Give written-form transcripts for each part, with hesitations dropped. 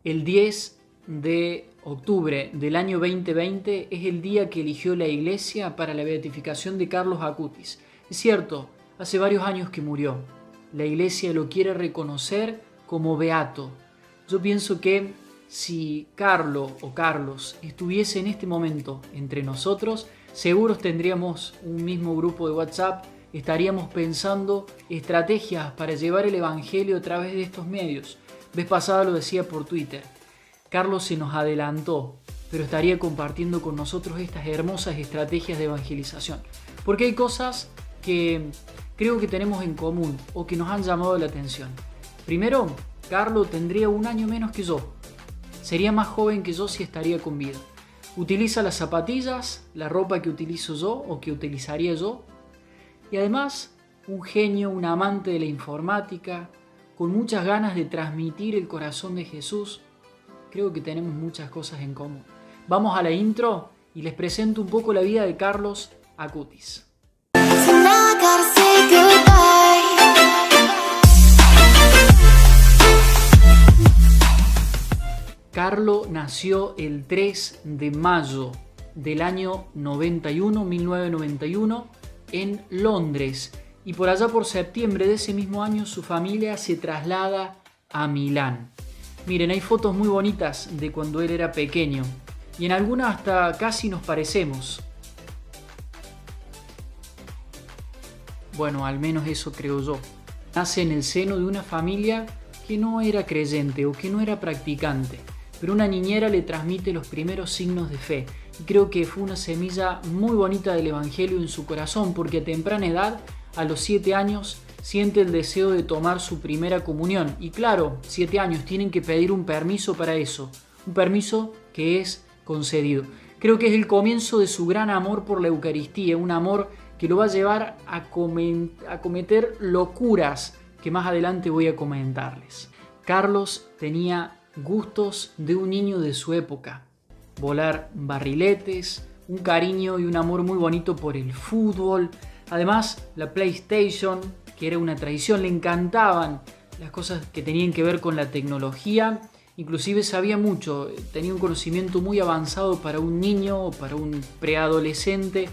El 10 de octubre del año 2020 es el día que eligió la Iglesia para la beatificación de Carlos Acutis. Es cierto, hace varios años que murió. La Iglesia lo quiere reconocer como beato. Yo pienso que si Carlos estuviese en este momento entre nosotros, seguros tendríamos un mismo grupo de WhatsApp, estaríamos pensando estrategias para llevar el Evangelio a través de estos medios. Vez pasada lo decía por Twitter. Carlos se nos adelantó, pero estaría compartiendo con nosotros estas hermosas estrategias de evangelización. Porque hay cosas que creo que tenemos en común o que nos han llamado la atención. Primero, Carlos tendría un año menos que yo. Sería más joven que yo si estaría con vida. Utiliza las zapatillas, la ropa que utilizo yo o que utilizaría yo. Y además, un genio, un amante de la informática, con muchas ganas de transmitir el corazón de Jesús. Creo que tenemos muchas cosas en común. Vamos a la intro y les presento un poco la vida de Carlos Acutis. Carlos nació el 3 de mayo del año 1991, en Londres. Y por allá por septiembre de ese mismo año su familia se traslada a Milán. Miren, hay fotos muy bonitas de cuando él era pequeño y en algunas hasta casi nos parecemos. Bueno, al menos eso creo yo. Nace en el seno de una familia que no era creyente o que no era practicante, pero una niñera le transmite los primeros signos de fe. Y creo que fue una semilla muy bonita del Evangelio en su corazón, porque a temprana edad, a los 7 años, siente el deseo de tomar su primera comunión. Y claro, 7 años, tienen que pedir un permiso para eso. Un permiso que es concedido. Creo que es el comienzo de su gran amor por la Eucaristía. Un amor que lo va a llevar a cometer locuras que más adelante voy a comentarles. Carlos tenía gustos de un niño de su época. Volar barriletes, un cariño y un amor muy bonito por el fútbol. Además, la PlayStation, que era una tradición, le encantaban las cosas que tenían que ver con la tecnología. Inclusive sabía mucho, tenía un conocimiento muy avanzado para un niño o para un preadolescente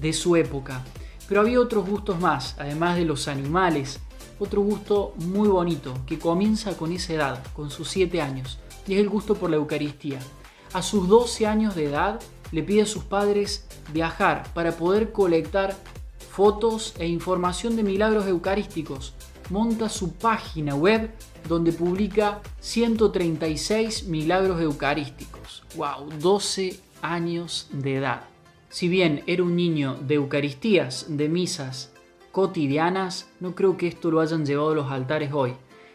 de su época. Pero había otros gustos más, además de los animales. Otro gusto muy bonito que comienza con esa edad, con sus 7 años, y es el gusto por la Eucaristía. A sus 12 años de edad le pide a sus padres viajar para poder colectar fotos e información de milagros eucarísticos. Monta su página web donde publica 136 milagros eucarísticos. ¡Wow! 12 años de edad. Si bien era un niño de Eucaristías, de misas cotidianas, no creo que esto lo hayan llevado a los altares hoy.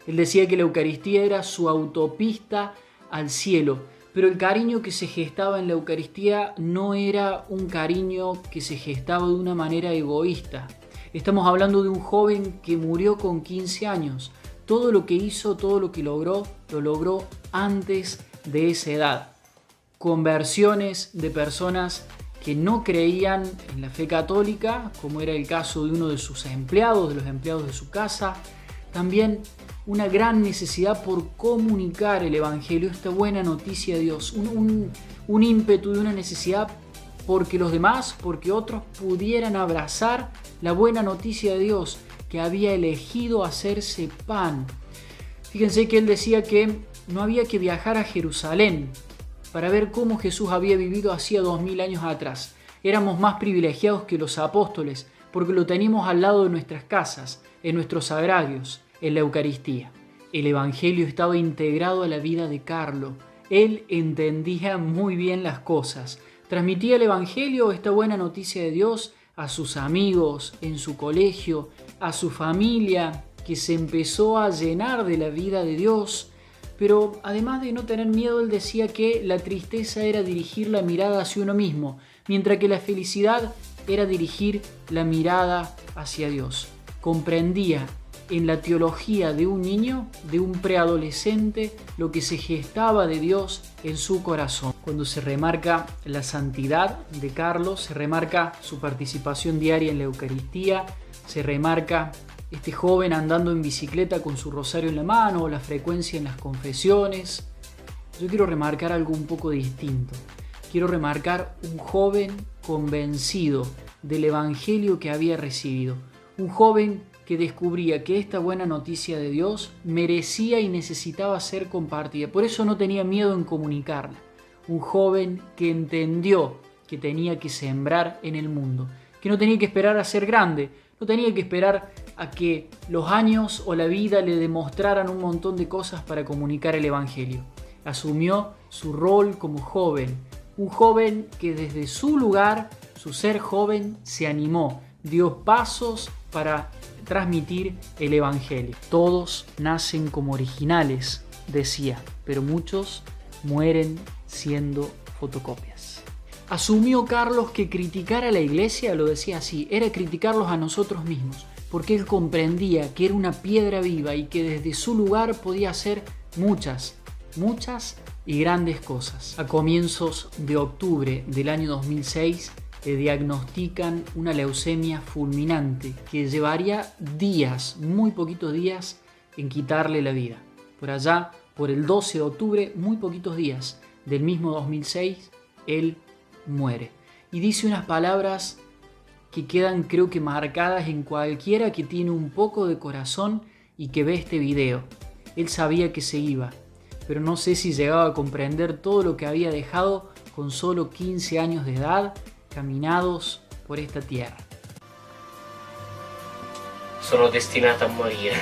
Él decía que la Eucaristía era su autopista al cielo, pero el cariño que se gestaba en la Eucaristía no era un cariño que se gestaba de una manera egoísta. Estamos hablando de un joven que murió con 15 años. Todo lo que hizo, todo lo que logró, lo logró antes de esa edad. Conversiones de personas que no creían en la fe católica, como era el caso de uno de sus empleados, de los empleados de su casa. También una gran necesidad por comunicar el Evangelio, esta buena noticia de Dios, un ímpetu y una necesidad porque los demás, porque otros pudieran abrazar la buena noticia de Dios, que había elegido hacerse pan. Fíjense que él decía que no había que viajar a Jerusalén para ver cómo Jesús había vivido hacía 2000 años atrás. Éramos más privilegiados que los apóstoles porque lo teníamos al lado de nuestras casas, en nuestros sagrarios, en la Eucaristía. El Evangelio estaba integrado a la vida de Carlos. Él entendía muy bien las cosas. Transmitía el Evangelio, esta buena noticia de Dios, a sus amigos, en su colegio, a su familia, que se empezó a llenar de la vida de Dios. Pero además de no tener miedo, él decía que la tristeza era dirigir la mirada hacia uno mismo, mientras que la felicidad era dirigir la mirada hacia Dios. Comprendía en la teología de un niño, de un preadolescente, lo que se gestaba de Dios en su corazón. Cuando se remarca la santidad de Carlos, se remarca su participación diaria en la Eucaristía, se remarca este joven andando en bicicleta con su rosario en la mano, o la frecuencia en las confesiones. yo quiero remarcar algo un poco distinto. Quiero remarcar un joven convencido del evangelio que había recibido. Un joven que descubría que esta buena noticia de Dios merecía y necesitaba ser compartida. Por eso no tenía miedo en comunicarla. Un joven que entendió que tenía que sembrar en el mundo, que no tenía que esperar a ser grande, no tenía que esperar a que los años o la vida le demostraran un montón de cosas para comunicar el evangelio. Asumió su rol como joven, un joven que desde su lugar, su ser joven, se animó, dio pasos para transmitir el evangelio. Todos nacen como originales, decía, pero muchos mueren siendo fotocopias. Asumió Carlos que criticar a la iglesia, lo decía así, era criticarlos a nosotros mismos, porque él comprendía que era una piedra viva y que desde su lugar podía hacer muchas y grandes cosas. A comienzos de octubre del año 2006 le diagnostican una leucemia fulminante que llevaría días, muy poquitos días, en quitarle la vida. Por allá, por el 12 de octubre, muy poquitos días del mismo 2006, él muere. Y dice unas palabras que quedan, creo que marcadas en cualquiera que tiene un poco de corazón y que ve este video. Él sabía que se iba, pero no sé si llegaba a comprender todo lo que había dejado con solo 15 años de edad, caminados por esta tierra. Sono destinato a morire.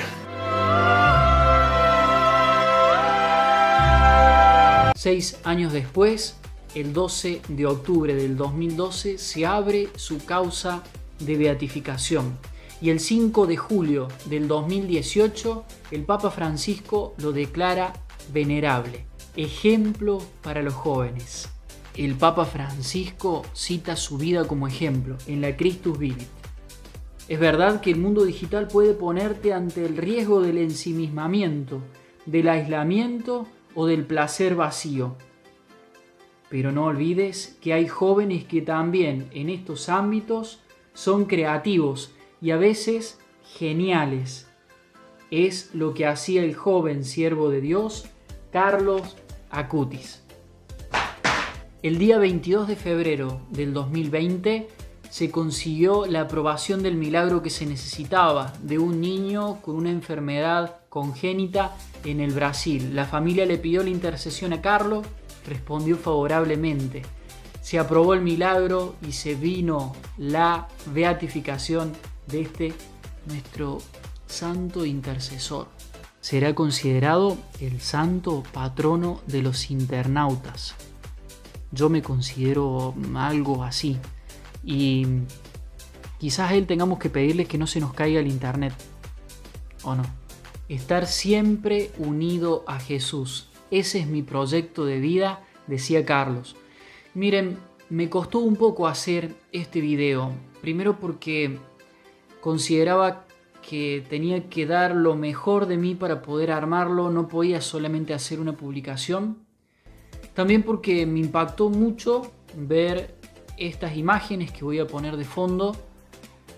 6 años después, el 12 de octubre del 2012, se abre su causa de beatificación. Y el 5 de julio del 2018, el Papa Francisco lo declara venerable, ejemplo para los jóvenes. El Papa Francisco cita su vida como ejemplo en la Christus Vivit. Es verdad que el mundo digital puede ponerte ante el riesgo del ensimismamiento, del aislamiento o del placer vacío. Pero no olvides que hay jóvenes que también en estos ámbitos son creativos y a veces geniales. Es lo que hacía el joven siervo de Dios, Carlos Acutis. El día 22 de febrero del 2020 se consiguió la aprobación del milagro que se necesitaba de un niño con una enfermedad congénita en el Brasil. La familia le pidió la intercesión a Carlos, respondió favorablemente. Se aprobó el milagro y se vino la beatificación de nuestro santo intercesor. Será considerado el santo patrono de los internautas. Yo me considero algo así. Y quizás a él tengamos que pedirle que no se nos caiga el internet. ¿O no? Estar siempre unido a Jesús. Ese es mi proyecto de vida, decía Carlos. Miren, me costó un poco hacer este video. Primero porque consideraba que tenía que dar lo mejor de mí para poder armarlo. No podía solamente hacer una publicación. También porque me impactó mucho ver estas imágenes que voy a poner de fondo.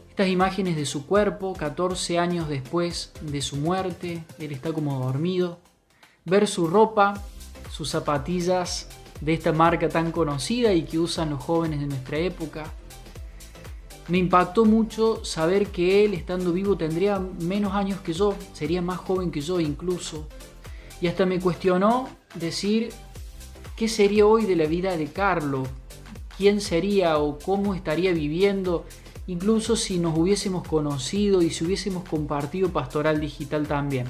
Estas imágenes de su cuerpo 14 años después de su muerte. Él está como dormido. Ver su ropa, sus zapatillas de esta marca tan conocida y que usan los jóvenes de nuestra época. Me impactó mucho saber que él, estando vivo, tendría menos años que yo. Sería más joven que yo incluso. Y hasta me cuestionó decir qué sería hoy de la vida de Carlos. ¿Quién sería o cómo estaría viviendo? Incluso si nos hubiésemos conocido y si hubiésemos compartido Pastoral Digital también.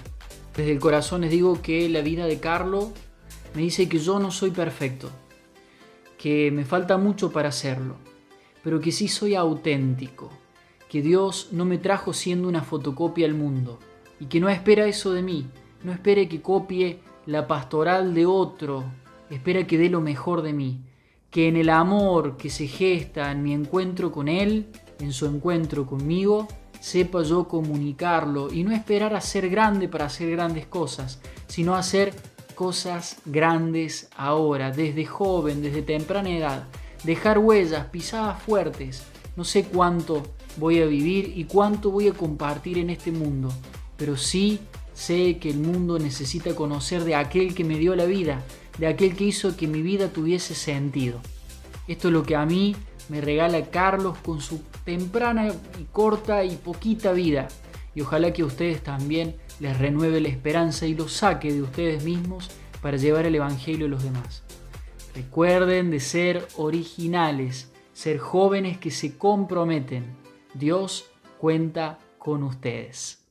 Desde el corazón les digo que la vida de Carlos me dice que yo no soy perfecto, que me falta mucho para hacerlo, pero que sí soy auténtico, que Dios no me trajo siendo una fotocopia al mundo y que no espera eso de mí, no espere que copie la pastoral de otro, espera que dé lo mejor de mí, que en el amor que se gesta en mi encuentro con Él, en su encuentro conmigo, sepa yo comunicarlo y no esperar a ser grande para hacer grandes cosas, sino hacer cosas grandes ahora, desde joven, desde temprana edad, dejar huellas, pisadas fuertes. No sé cuánto voy a vivir y cuánto voy a compartir en este mundo, pero sí sé que el mundo necesita conocer de aquel que me dio la vida, de aquel que hizo que mi vida tuviese sentido. Esto es lo que a mí me regala Carlos con su temprana y corta y poquita vida. Y ojalá que a ustedes también les renueve la esperanza y los saque de ustedes mismos para llevar el Evangelio a los demás. Recuerden de ser originales, ser jóvenes que se comprometen. Dios cuenta con ustedes.